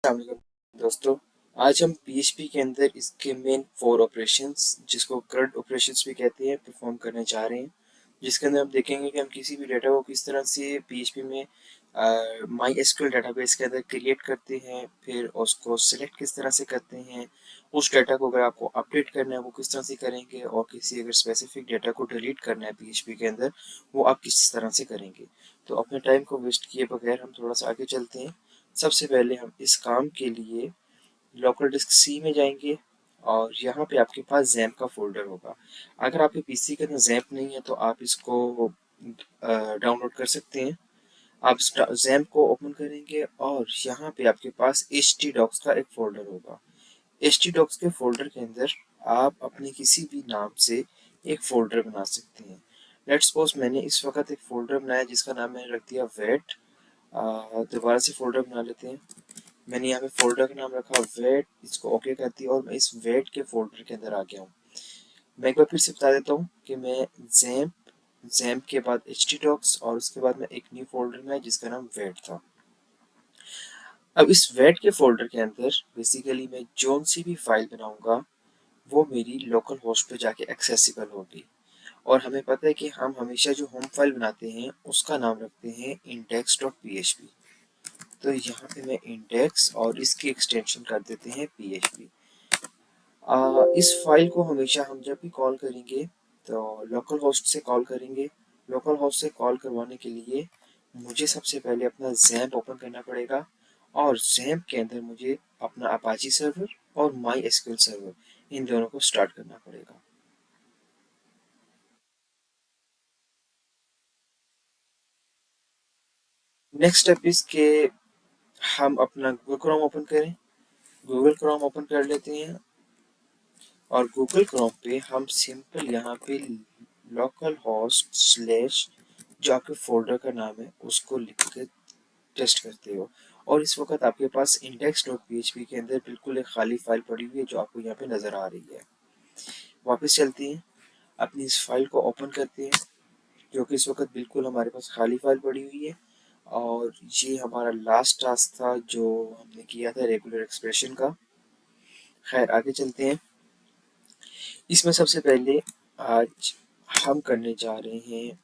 अस्सलामुअलैकुम दोस्तों। आज हम पीएचपी के अंदर इसके मेन 4 ऑपरेशंस जिसको करंट ऑपरेशंस भी कहते हैं परफॉर्म करने जा रहे हैं, जिसके अंदर हम देखेंगे कि हम किसी भी डाटा को किस तरह से पीएचपी में माई एसक्यूएल डाटाबेस के अंदर क्रिएट करते हैं, फिर उसको सिलेक्ट किस तरह से करते हैं, उस डाटा को अगर आपको अपडेट करना है वो किस तरह से करेंगे, और किसी अगर स्पेसिफिक डाटा को डिलीट करना है पीएचपी के अंदर वो आप किस तरह से करेंगे। तो अपने टाइम को वेस्ट किए बगैर हम थोड़ा सा आगे चलते हैं। सबसे पहले हम इस काम के लिए लोकल डिस्क सी में जाएंगे और यहाँ पे आपके पास जैम्प का फोल्डर होगा। अगर आपके पीसी के अंदर जैम्प नहीं है तो आप इसको डाउनलोड कर सकते हैं। आप जैम्प को ओपन करेंगे और यहाँ पे आपके पास htdocs का एक फोल्डर होगा। htdocs के फोल्डर के अंदर आप अपने किसी भी नाम से एक फोल्डर बना सकते हैं। लेट्स सपोज मैंने इस वक्त एक फोल्डर बनाया जिसका नाम मैंने रख दिया वेट। दोबारा से फोल्डर बना लेते हैं। मैंने यहाँ पे फोल्डर का नाम रखा वेट, इसको ओके कर दिया और मैं इस वेट के फोल्डर के अंदर आ गया हूँ। मैं एक बार फिर से बता देता हूँ कि मैं जैम्प, जैम्प के बाद htdocs और उसके बाद मैं एक न्यू फोल्डर में जिसका नाम वेट था। अब इस वेट के फोल्डर के अंदर बेसिकली मैं जोन सी भी फाइल बनाऊंगा वो मेरी लोकल होस्ट पे जाके एक्सेसिबल होगी। और हमें पता है कि हम हमेशा जो होम फाइल बनाते हैं उसका नाम रखते हैं index.php। तो यहाँ पे मैं इंडेक्स और इसकी एक्सटेंशन कर देते हैं php। इस फाइल को हमेशा हम जब भी कॉल करेंगे तो लोकल होस्ट से कॉल करेंगे। लोकल होस्ट से कॉल करवाने के लिए मुझे सबसे पहले अपना जैम्प ओपन करना पड़ेगा और जैम्प के अंदर मुझे अपना अपाची सर्वर और माई एसक्यूएल सर्वर इन दोनों को स्टार्ट करना पड़ेगा। नेक्स्ट स्टेप इज के हम अपना गूगल क्रोम ओपन करें। गूगल क्रोम ओपन कर लेते हैं और गूगल क्रोम पे हम सिंपल यहाँ पे लोकल होस्ट स्लैश जो आपके फोल्डर का नाम है उसको लिख के टेस्ट करते हो। और इस वक्त आपके पास index.php के अंदर बिल्कुल एक खाली फाइल पड़ी हुई है जो आपको यहाँ पे नजर आ रही है। वापस चलते हैं, अपनी इस फाइल को ओपन करते हैं जो कि इस वक्त बिल्कुल हमारे पास खाली फाइल पड़ी हुई है। और ये हमारा लास्ट टास्क था जो हमने किया था रेगुलर एक्सप्रेशन का। खैर आगे चलते हैं। इसमें सबसे पहले आज हम करने जा रहे हैं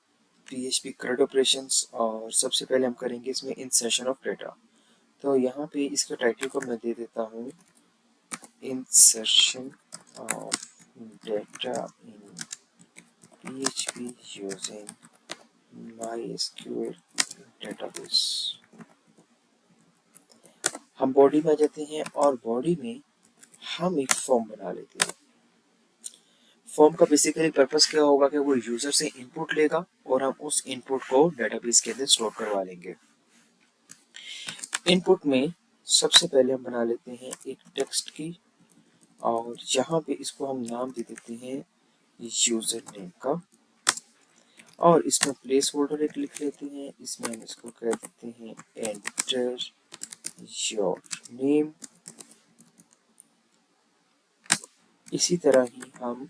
PHP CRUD ऑपरेशंस और सबसे पहले हम करेंगे इसमें इंसर्शन ऑफ डेटा। तो यहाँ पे इसका टाइटल को मैं दे देता हूँ insertion of data in PHP using MySQL database. हम बॉडी में आ जाते हैं और बॉडी में हम एक फॉर्म बना लेते हैं। फॉर्म का बेसिकली पर्पस क्या होगा कि वो यूजर से इनपुट लेगा और हम उस इनपुट को डेटाबेस के अंदर स्टोर करवा लेंगे। इनपुट में सबसे पहले हम बना लेते हैं एक टेक्स्ट की और यहाँ पे इसको हम नाम दे देते हैं यूजर नेम का। और इसमें प्लेस होल्डर एक लिख लेते हैं, इसमें हम इसको कह देते हैं एंटर योर नेम। इसी तरह ही हम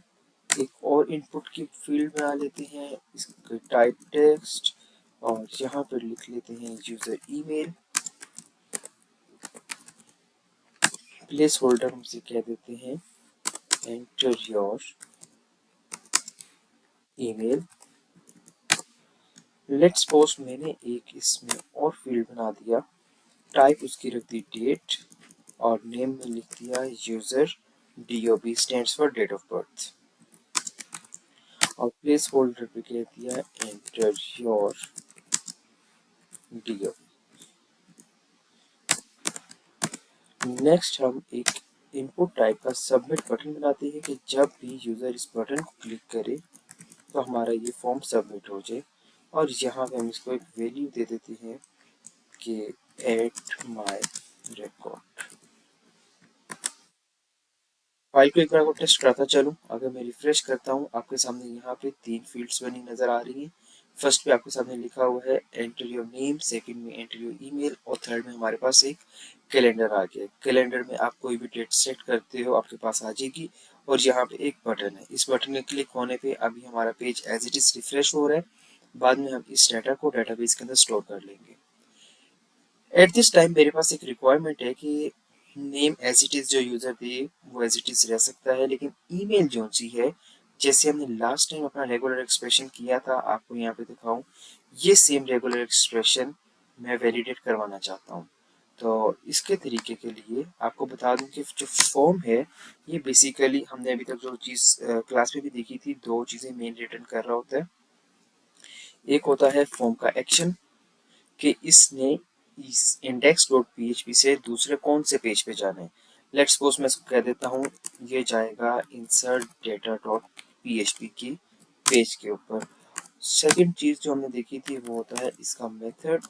एक और इनपुट की फील्ड बना लेते हैं, इसका टाइप टेक्स्ट और यहाँ पर लिख लेते हैं यूजर ईमेल। प्लेस होल्डर हमसे कह देते हैं enter your email. Let's suppose मैंने एक इसमें और फील्ड बना दिया, टाइप उसकी रख दी डेट और नेम में लिख दिया user, DOB stands for date of birth. और प्लेस होल्डर पे कह दिया एंटर योर DOB। नेक्स्ट हम एक इनपुट टाइप का सबमिट बटन बनाते हैं कि जब भी यूजर इस बटन को क्लिक करे तो हमारा ये फॉर्म सबमिट हो जाए। और यहाँ पे हम इसको एक वैल्यू दे देते हैं कि एट माई रिकॉर्ड। फाइल को एक बार टेस्ट कराता चलूँ। अगर मैं रिफ्रेश करता हूँ आपके सामने यहाँ पे 3 फील्ड्स बनी नजर आ रही हैं। फर्स्ट पे आपके सामने लिखा हुआ है एंटर योर नेम, सेकंड में एंटर योर ईमेल और थर्ड में हमारे पास एक कैलेंडर आ गया। कैलेंडर में आप कोई भी डेट सेट करते हो आपके पास आ जाएगी। और यहाँ पे एक बटन है, इस बटन के क्लिक होने पे अभी हमारा page as it is refresh हो रहा है। बाद में हम इस डाटा को डेटाबेस के अंदर स्टोर कर लेंगे। एट दिस टाइम मेरे पास एक रिक्वायरमेंट है कि नेम एज इट इज जो यूजर दे वो एज इट इज रह सकता है, लेकिन ईमेल जो सी है, जैसे हमने लास्ट टाइम अपना रेगुलर एक्सप्रेशन किया था, आपको यहाँ पे दिखाऊं, ये सेम रेगुलर एक्सप्रेशन मैं वैलिडेट करवाना चाहता हूँ। तो इसके तरीके के लिए आपको बता दूं कि जो फॉर्म है, ये बेसिकली हमने अभी तक जो चीज़ क्लास में भी देखी थी, दो चीज़ें मेन रिटर्न कर रहा होता है। एक होता है फॉर्म का एक्शन, कि इसने इस इंडेक्स डॉट पीएचपी से दूसरे कौन से पेज पे जाना है। लेट्स सपोज मैं इसको कह देता हूँ, ये जाएगा इंसर्ट डेटा डॉट पीएचपी की पेज के ऊपर। सेकंड चीज जो हमने देखी थी वो होता है इसका मेथड,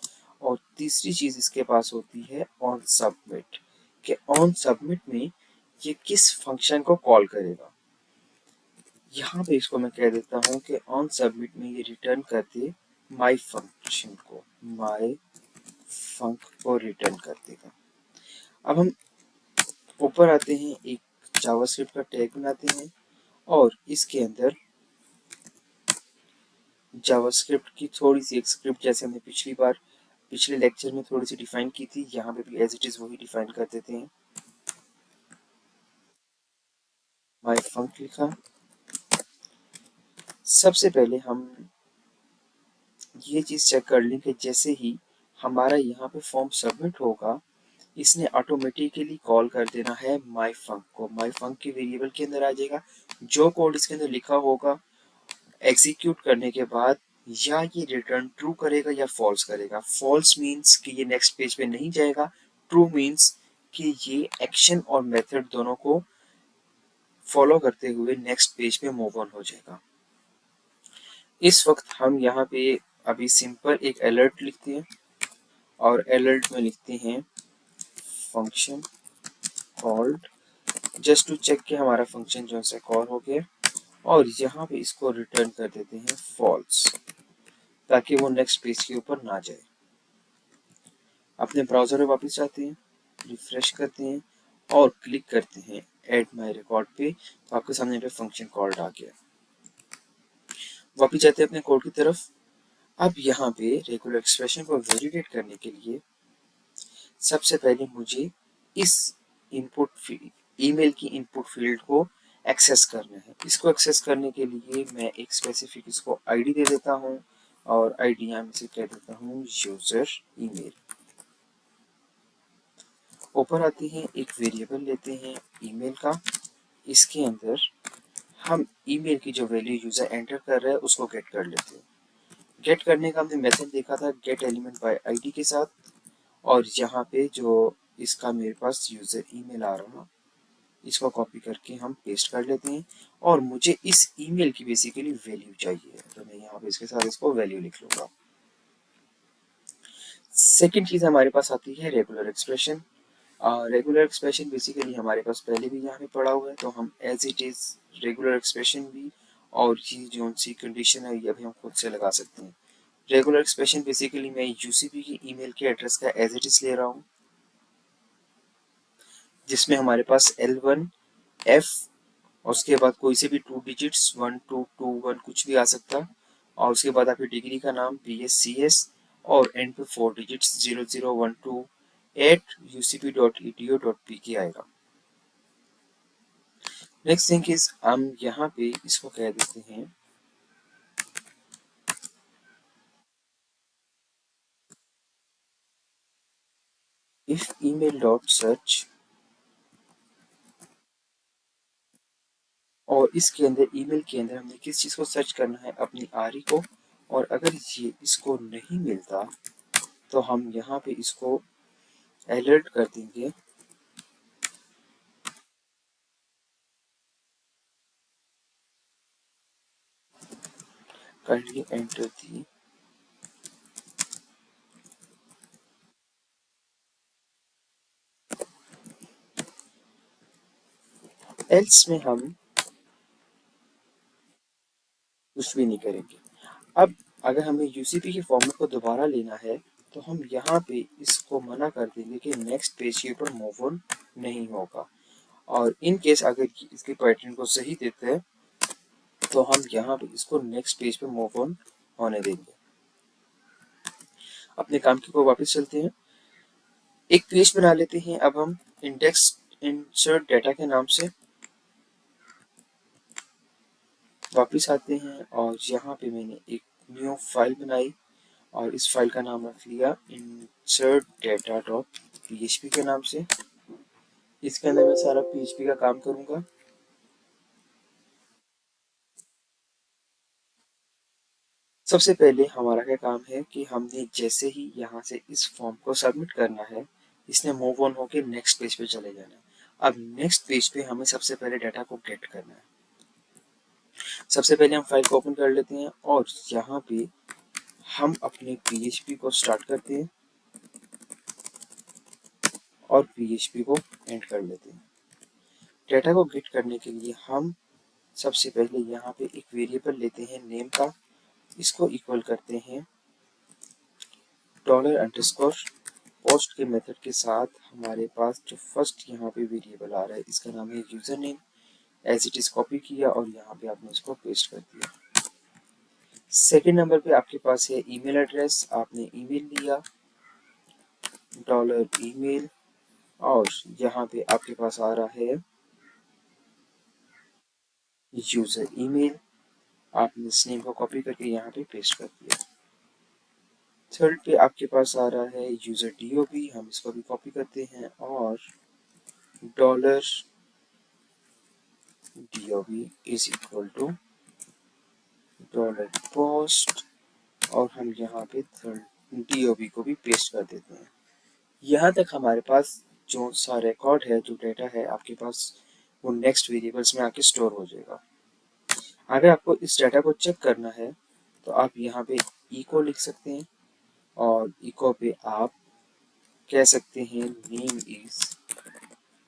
और तीसरी चीज इसके पास होती है ऑन सबमिट, कि ऑन सबमिट में ये किस फंक्शन को कॉल करेगा। यहाँ पे इसको मैं कह देता हूँ कि ऑन सबमिट में ये रिटर्न कर दे माई फंक्शन को, माई फंक को रिटर्न कर देगा। अब हम ऊपर आते हैं, एक जावास्क्रिप्ट का टैग बनाते हैं, और इसके अंदर जावास्क्रिप्ट की थोड़ी सी एक स्क्रिप्ट, जैसे हमने पिछली बार पिछले लेक्चर में थोड़ी सी डिफाइन की थी, यहाँ पे भी एज इट इज वही डिफाइन कर देते हैं। माई फंक लिखा। सबसे पहले हम ये चीज चेक कर लें कि जैसे ही हमारा यहाँ पे फॉर्म सबमिट होगा, इसने ऑटोमेटिकली कॉल कर देना है माई फंक को। माई फंक की वेरिएबल के अंदर आ जाएगा, जो कोड इसके अंदर लिखा होगा एग्जीक्यूट करने के बाद या ये रिटर्न ट्रू करेगा या फॉल्स करेगा। फॉल्स मीन्स कि ये नेक्स्ट पेज पे नहीं जाएगा, ट्रू मीन्स कि ये एक्शन और मेथड दोनों को फॉलो करते हुए नेक्स्ट पेज पे मूव ऑन हो जाएगा। इस वक्त हम यहाँ पे अभी सिंपल एक अलर्ट लिखते हैं, और अलर्ट में लिखते हैं function called, just to check कि हमारा फंक्शन जो है कॉल हो गया, और यहाँ पे इसको रिटर्न कर देते हैं फॉल्स, ताकि वो नेक्स्ट पेज के ऊपर ना जाए। अपने ब्राउजर में वापस जाते हैं, रिफ्रेश करते हैं और क्लिक करते हैं ऐड माय रिकॉर्ड पे, तो आपके सामने पे फंक्शन कॉल्ड आ गया। वापस जाते हैं अपने कोड की तरफ। अब यहाँ पे रेगुलर एक्सप्रेशन को वैलिडेट करने के लिए सबसे पहले मुझे इस इनपुट ईमेल की इनपुट फील्ड को एक्सेस करना है। इसको एक्सेस करने के लिए मैं एक स्पेसिफिक इसको आईडी दे देता हूँ, और आईडी यहाँ से कह देता हूँ यूजर ईमेल। ऊपर आते हैं, एक वेरिएबल लेते हैं ईमेल का, इसके अंदर हम ईमेल की जो वैल्यू यूजर एंटर कर रहा है उसको गेट कर लेते हैं। गेट करने का हमने मेथड देखा था गेट एलिमेंट बाय आईडी के साथ, और यहाँ पे जो इसका मेरे पास यूजर ईमेल आ रहा, इसको कॉपी करके हम पेस्ट कर लेते हैं, और मुझे इस ईमेल की बेसिकली वैल्यू चाहिए, तो मैं यहाँ पे इसके साथ इसको वैल्यू लिख लूंगा। सेकेंड चीज हमारे पास आती है regular expression. Regular expression basically हमारे पास पहले भी यहाँ पे पड़ा हुआ है, तो हम as it is regular expression भी, और ये जो सी कंडीशन है ये भी हम खुद से लगा सकते हैं। रेगुलर एक्सप्रेशन बेसिकली मैं यूसीपी की ईमेल के एड्रेस का एज इट इज ले रहा हूँ, जिसमें हमारे पास L1 F और उसके बाद कोई से भी 2 डिजिट्स 1221 कुछ भी आ सकता, और उसके बाद आपकी डिग्री का नाम BScs, और एंड पे 4 डिजिट्स 0012 एट ucp.edu.pk आएगा। नेक्स्ट थिंग इज हम यहाँ पे इसको कह देते हैं इफ ईमेल डॉट सर्च, और इसके अंदर ईमेल के अंदर हमने किस चीज़ को सर्च करना है, अपनी आरी को, और अगर ये इसको नहीं मिलता तो हम यहाँ पे इसको अलर्ट कर देंगे kindly enter दी। एल्स में हम कुछ भी नहीं करेंगे। अब अगर हमें यूसीपी के फॉर्मेट को दोबारा लेना है, तो हम यहाँ पे इसको मना कर देंगे कि नेक्स्ट पेज के ऊपर मूव ऑन नहीं होगा, और इन केस अगर इसके पैटर्न को सही देते हैं तो हम यहाँ पे इसको नेक्स्ट पेज पे मूव ऑन होने देंगे। अपने काम की को वापस चलते हैं। एक पेज बना लेते हैं अब हम इंडेक्स इंसर्ट डेटा के नाम से। वापस आते हैं और यहाँ पे मैंने एक न्यू फाइल बनाई और इस फाइल का नाम रख लिया insert data डॉट php के नाम से। इसके अंदर मैं सारा php का काम करूंगा। सबसे पहले हमारा क्या काम है कि हमने जैसे ही यहाँ से इस फॉर्म को सबमिट करना है, इसने मूव ऑन होकर नेक्स्ट पेज पे चले जाना है। अब नेक्स्ट पेज पे हमें सबसे पहले डाटा को गेट करना है। सबसे पहले हम फाइल को ओपन कर लेते हैं और यहाँ पे हम अपने php को स्टार्ट करते हैं और php को एंड कर लेते हैं। डाटा को गेट करने के लिए हम सबसे पहले यहाँ पे एक वेरिएबल लेते हैं नेम का। इसको इक्वल करते हैं डॉलर अंडरस्कोर पोस्ट के मेथड के साथ। हमारे पास जो फर्स्ट यहाँ पे वेरिएबल आ रहा है इसका नाम है user name. As it is copy किया और यहाँ पे आपने इसको पेस्ट कर दिया। सेकेंड नंबर पे आपके पास है ईमेल एड्रेस। आपने ईमेल लिया डॉलर ईमेल और यहाँ पे आपके पास आ रहा है यूजर ईमेल। आपने इस नेम को कॉपी करके यहाँ पे पेस्ट कर दिया। थर्ड पे आपके पास आ रहा है यूजर डीओबी। हम इसको भी कॉपी करते हैं और dollar DOB is equal to dollar post और हम यहाँ पे थर्ड डीओबी को भी पेस्ट कर देते हैं। यहाँ तक हमारे पास जो सा रिकॉर्ड है, जो डेटा है आपके पास, वो नेक्स्ट वेरिएबल्स में आके स्टोर हो जाएगा। अगर आपको इस डेटा को चेक करना है तो आप यहाँ पे इको लिख सकते हैं और इको पे आप कह सकते हैं नेम इज।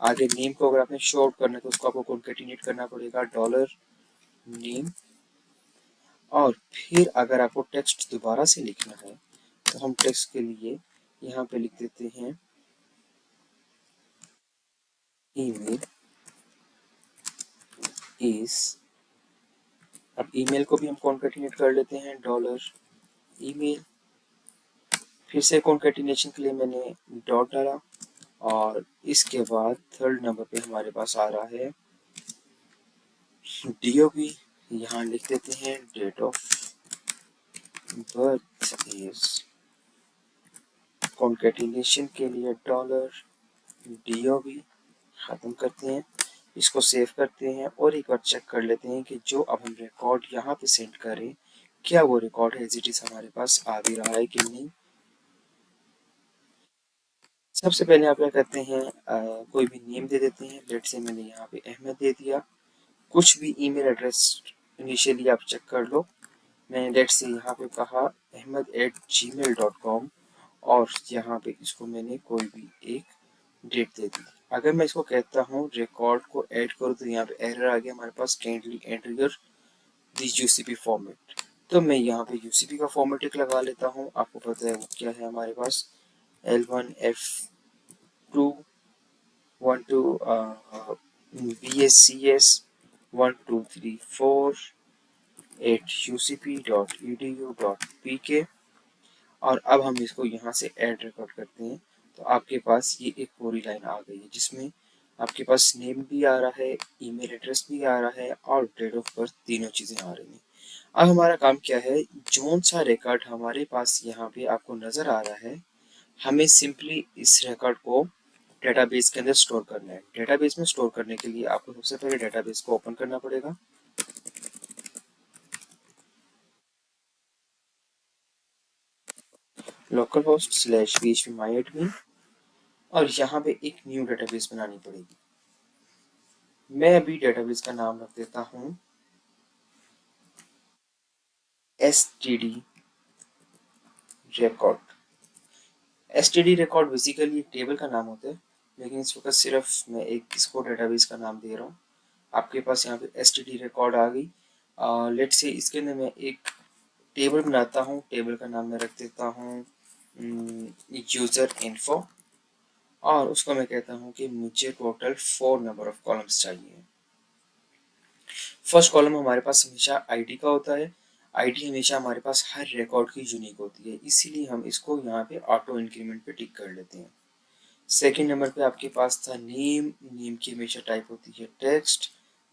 आगे नेम को अगर आपने शो आउट करना है तो उसको आपको कॉन्केटिनेट करना पड़ेगा डॉलर नेम। और फिर अगर आपको टेक्स्ट दोबारा से लिखना है तो हम टेक्स्ट के लिए यहाँ पे लिख देते हैं ईमेल इज। अब ईमेल को भी हम कॉन्केटिनेट कर लेते हैं डॉलर ईमेल। फिर से कॉन्केटिनेशन के लिए मैंने डॉट डाला और इसके बाद थर्ड नंबर पे हमारे पास आ रहा है डीओबी। यहाँ लिख देते हैं date of birth is. Concatenation के लिए डॉलर डीओबी खत्म करते हैं। इसको सेव करते हैं और एक बार चेक कर लेते हैं कि जो अब हम रिकॉर्ड यहाँ पे सेंड करें क्या वो रिकॉर्ड एज इट इज हमारे पास आ भी रहा है कि नहीं। सबसे पहले आप क्या करते हैं, कोई भी नेम दे देते हैं। लेट से मैंने यहाँ पे अहमद दे दिया। कुछ भी ईमेल एड्रेस इनिशियली आप चेक कर लो। मैंने लेट से यहाँ पे कहा ahmed@gmail.com और यहाँ पे इसको मैंने कोई भी एक डेट दे दी। अगर मैं इसको कहता हूँ रिकॉर्ड को ऐड करो तो यहाँ पे एरर आ गया हमारे पास, kindly enter your this UCP format. तो मैं यहाँ पे यूसीपी का फॉर्मेट एक लगा लेता हूँ। आपको पता है वो क्या है हमारे पास, L1F212 BSCS1234@ucp.edu.pk। और अब हम इसको यहाँ से ऐड रिकॉर्ड करते हैं तो आपके पास ये एक पूरी लाइन आ गई है जिसमें आपके पास नेम भी आ रहा है, ईमेल एड्रेस भी आ रहा है और डेट ऑफ बर्थ, तीनों चीज़ें आ रही हैं। अब हमारा काम क्या है, जोन सा रिकॉर्ड हमारे पास यहाँ पे आपको नज़र आ रहा है, हमें सिंपली इस रिकॉर्ड को डेटाबेस के अंदर स्टोर करना है। डेटाबेस में स्टोर करने के लिए आपको सबसे पहले डेटाबेस को ओपन करना पड़ेगा। localhost/phpMyAdmin और यहाँ पे एक न्यू डेटाबेस बनानी पड़ेगी। मैं अभी डेटाबेस का नाम रख देता हूँ std record। std record basically एक टेबल का नाम होता है, लेकिन इस वक्त सिर्फ मैं एक इसको डेटाबेस का नाम दे रहा हूँ। आपके पास यहाँ पे std record आ गई। लेट से इसके अंदर मैं एक टेबल बनाता हूँ। टेबल का नाम मैं रख देता हूँ यूजर इन्फो और उसको मैं कहता हूँ कि मुझे टोटल 4 नंबर ऑफ कॉलम्स चाहिए। फर्स्ट कॉलम हमारे पास हमेशा आईडी का होता है। आईडी हमेशा हमारे पास हर रिकॉर्ड की यूनिक होती है, इसीलिए हम इसको यहाँ पे ऑटो इंक्रीमेंट पे टिक कर लेते हैं। सेकंड नंबर पे आपके पास था नेम, नेम की हमेशा टाइप होती है टेक्स्ट।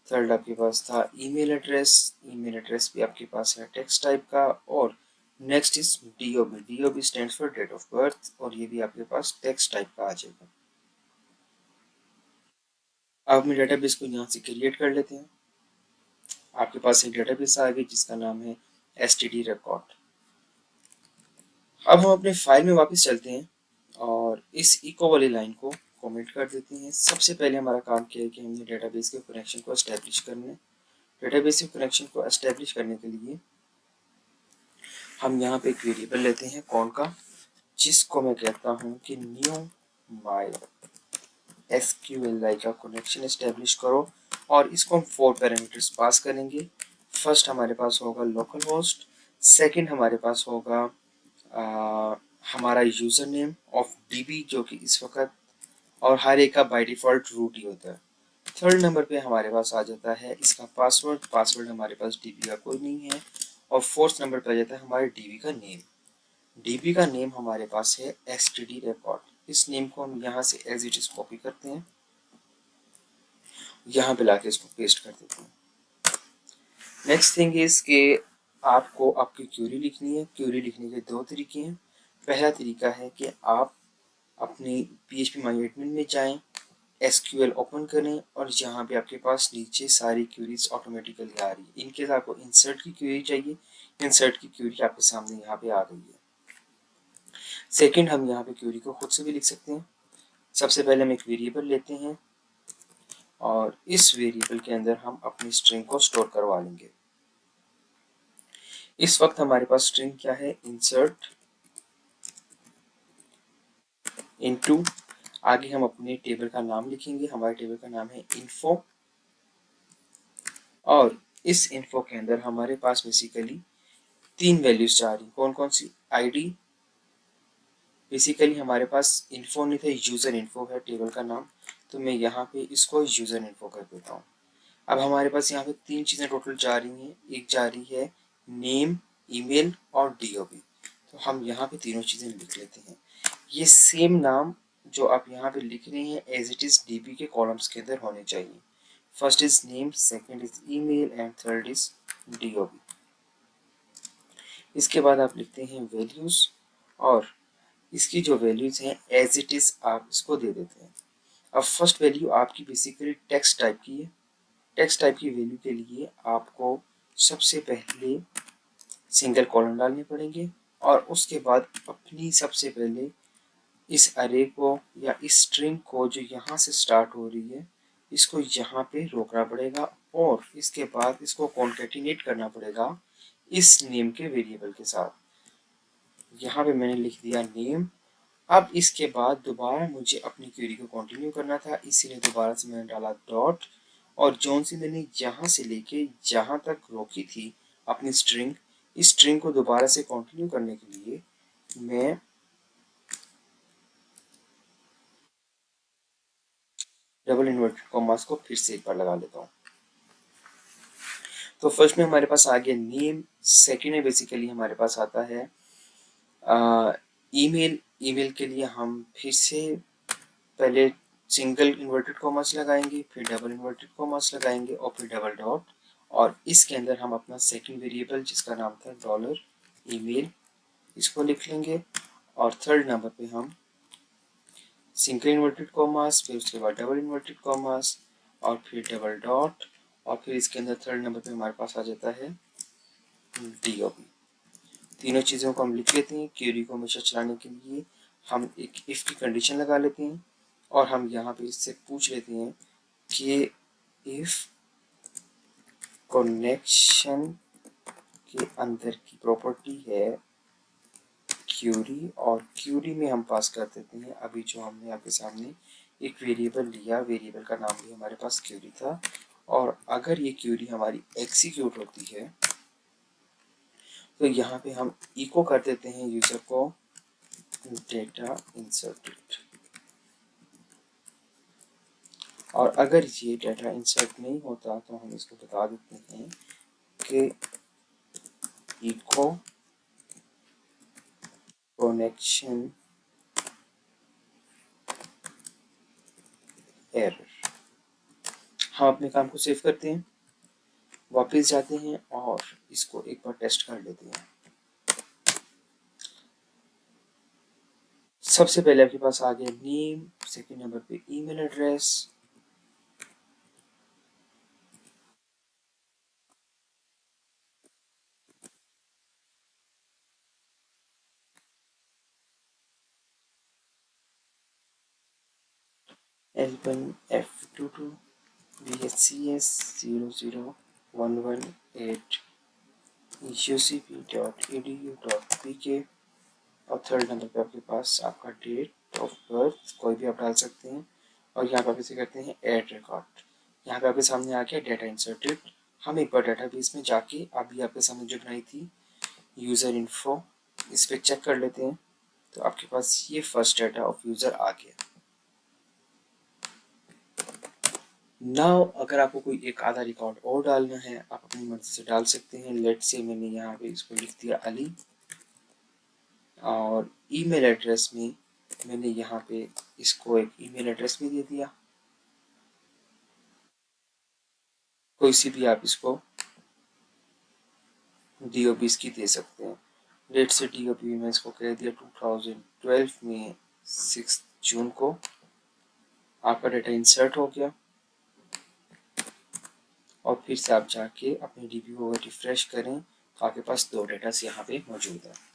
थर्ड आपके पास था ईमेल एड्रेस, ईमेल एड्रेस भी आपके पास है टेक्स्ट टाइप का। और next is DOB, DOB stands for date of birth, और ये भी आपके पास टेक्स्ट टाइप का आ जाएगा। अब हम डेटाबेस को यहाँ से क्रिएट कर लेते हैं। आपके पास एक डेटाबेस आ गई जिसका नाम है एसटीडी रिकॉर्ड। अब हम अपने फाइल में वापस चलते हैं और इस इको वाली लाइन को कमेंट कर देते हैं। सबसे पहले हमारा काम क्या है कि हमने डेटाबेस के कनेक्शन को एस्टेब्लिश करना है। डेटाबेस के कनेक्शन को एस्टेब्लिश करने के लिए हम यहाँ पे एक वेरिएबल लेते हैं कौन का, जिसको मैं कहता हूँ कि न्यू माई एसक्यूएलआई का कनेक्शन एस्टेब्लिश करो। और इसको हम 4 पैरामीटर्स पास करेंगे। फर्स्ट हमारे पास होगा लोकल होस्ट, सेकंड हमारे पास होगा हमारा यूज़र नेम ऑफ डीबी जो कि इस वक्त, और हर एक का बाय डिफ़ॉल्ट रूट ही होता है। थर्ड नंबर पे हमारे पास आ जाता है इसका पासवर्ड, पासवर्ड हमारे पास डीबी का कोई नहीं है। और फोर्थ नंबर पे आ जाता है हमारे डीबी का नेम। डीबी का नेम हमारे पास है एसटीडी रिकॉर्ड। इस नेम को हम यहाँ से एज इट इज कॉपी करते हैं, यहाँ पे लाके इसको पेस्ट कर देते हैं। नेक्स्ट थिंग इज कि आपको आपकी क्यूरी लिखनी है। क्यूरी लिखने के दो तरीके हैं। पहला तरीका है कि आप अपनी PHP माई एडमिन में जाएं, एसक्यूएल ओपन करें और यहाँ पे आपके पास नीचे सारी क्यूरीज ऑटोमेटिकली आ रही है। इनकेस आपको इंसर्ट की क्यूरी चाहिए, इंसर्ट की क्यूरी आपके सामने यहाँ पे आ गई है। सेकंड, हम यहाँ पे क्यूरी को खुद से भी लिख सकते हैं। सबसे पहले हम एक वेरिएबल लेते हैं और इस वेरिएबल के अंदर हम अपनी स्ट्रिंग को स्टोर करवा लेंगे। इस वक्त हमारे पास स्ट्रिंग क्या है, इंसर्ट इनटू, आगे हम अपने टेबल का नाम लिखेंगे। हमारे टेबल का नाम है इन्फो, और इस इन्फो के अंदर हमारे पास बेसिकली 3 वैल्यूज जा रही। कौन कौन सी, आईडी, बेसिकली हमारे पास इन्फो नहीं था, यूजर इन्फो है टेबल का नाम, तो मैं यहाँ पे इसको यूजर इन्फो कर देता हूँ। अब हमारे पास यहाँ पे 3 चीज़ें टोटल जा रही हैं। एक जा रही है नेम, ईमेल और डीओबी। तो हम यहाँ पे तीनों चीज़ें लिख लेते हैं। ये सेम नाम जो आप यहाँ पे लिख रहे हैं एज इट इज़ डीबी के कॉलम्स के अंदर होने चाहिए। First is name, second is email and third is DOB. इसके बाद आप लिखते हैं वैल्यूज़, और इसकी जो वैल्यूज़ हैं एज इट इज़ आप इसको दे देते हैं। अब फर्स्ट वैल्यू आपकी बेसिकली टेक्स्ट टाइप की है। टेक्स्ट टाइप की वैल्यू के लिए आपको सबसे पहले सिंगल कॉलन डालने पड़ेंगे, और उसके बाद अपनी सबसे पहले इस अरे को या इस स्ट्रिंग को जो यहाँ से स्टार्ट हो रही है इसको यहाँ पे रोकना पड़ेगा, और इसके बाद इसको कॉन्केटिनेट करना पड़ेगा इस नेम के वेरिएबल के साथ। यहाँ पे मैंने लिख दिया नेम। अब इसके बाद दोबारा मुझे अपनी क्वेरी को कंटिन्यू करना था, इसीलिए दोबारा से मैंने डाला डॉट, और जोन से मैंने यहाँ से लेके जहाँ तक रोकी थी अपनी स्ट्रिंग, इस स्ट्रिंग को दोबारा से कंटिन्यू करने के लिए मैं डबल इन्वर्टेड कॉमास को फिर से एक बार लगा लेता हूँ। तो फर्स्ट में हमारे पास आ गया नेम, सेकेंड में बेसिकली हमारे पास आता है ईमेल। ईमेल के लिए हम फिर से पहले सिंगल इन्वर्टेड कॉमास लगाएंगे, फिर डबल इन्वर्टेड कॉमास लगाएंगे और फिर डबल डॉट, और इसके अंदर हम अपना सेकंड वेरिएबल जिसका नाम था डॉलर ईमेल इसको लिख लेंगे। और थर्ड नंबर पे हम सिंगल इन्वर्टेड कॉमास, फिर उसके बाद डबल इन्वर्टेड कॉमास और फिर डबल डॉट, और फिर इसके अंदर थर्ड नंबर पे हमारे पास आ जाता है डीओपी। तीनों चीज़ों को हम लिख लेते हैं। क्वेरी को हमेशा चलाने के लिए हम एक इफ़ की कंडीशन लगा लेते हैं, और हम यहाँ पे इससे पूछ लेते हैं कि इफ़ कनेक्शन के अंदर की प्रॉपर्टी है क्यूरी, और क्यूरी में हम पास कर देते हैं अभी जो हमने आपके सामने एक वेरिएबल लिया, वेरिएबल का नाम भी हमारे पास क्यूरी था, और अगर ये क्यूरी हमारी एग्जीक्यूट होती है तो यहाँ पे हम इको कर देते हैं यूजर को डेटा इंसर्टेड, और अगर ये डेटा इंसर्ट नहीं होता तो हम इसको बता देते हैं कि इको कनेक्शन एरर। हम अपने काम को सेव करते हैं, वापस जाते हैं और इसको एक बार टेस्ट कर लेते हैं। सबसे पहले आपके पास आ गया नेम, सेकंड नंबर पे email address, L1F22 VHCS 00118 ucp.edu.pk और थर्ड नंबर पे आपके पास आपका डेट ऑफ बर्थ कोई भी आप डाल सकते हैं और यहाँ पे आप इसे करते हैं ऐड रिकॉर्ड। यहाँ पे आपके सामने आ गया डेटा इंसर्टेड। हम एक बार डेटाबेस में जाके अभी आपके सामने जो बनाई थी यूज़र इन्फो, इस पर चेक कर लेते हैं। तो आपके पास ये फर्स्ट डाटा ऑफ यूज़र आ गया। नाउ अगर आपको कोई एक आधा रिकॉर्ड और डालना है आप अपनी मर्जी से डाल सकते हैं। लेट से मैंने यहाँ पे इसको लिख दिया अली और ईमेल एड्रेस में मैंने यहाँ पे इसको एक ईमेल एड्रेस भी दे दिया। कोई सी भी आप इसको DOP इसकी दे सकते हैं। डेट से DOP में इसको कह दिया 2012 में 6 जून को। आपका डेटा इंसर्ट हो गया और फिर से आप जाके अपने DB को रिफ्रेश करें तो आपके पास दो डेटास यहाँ पे मौजूद है।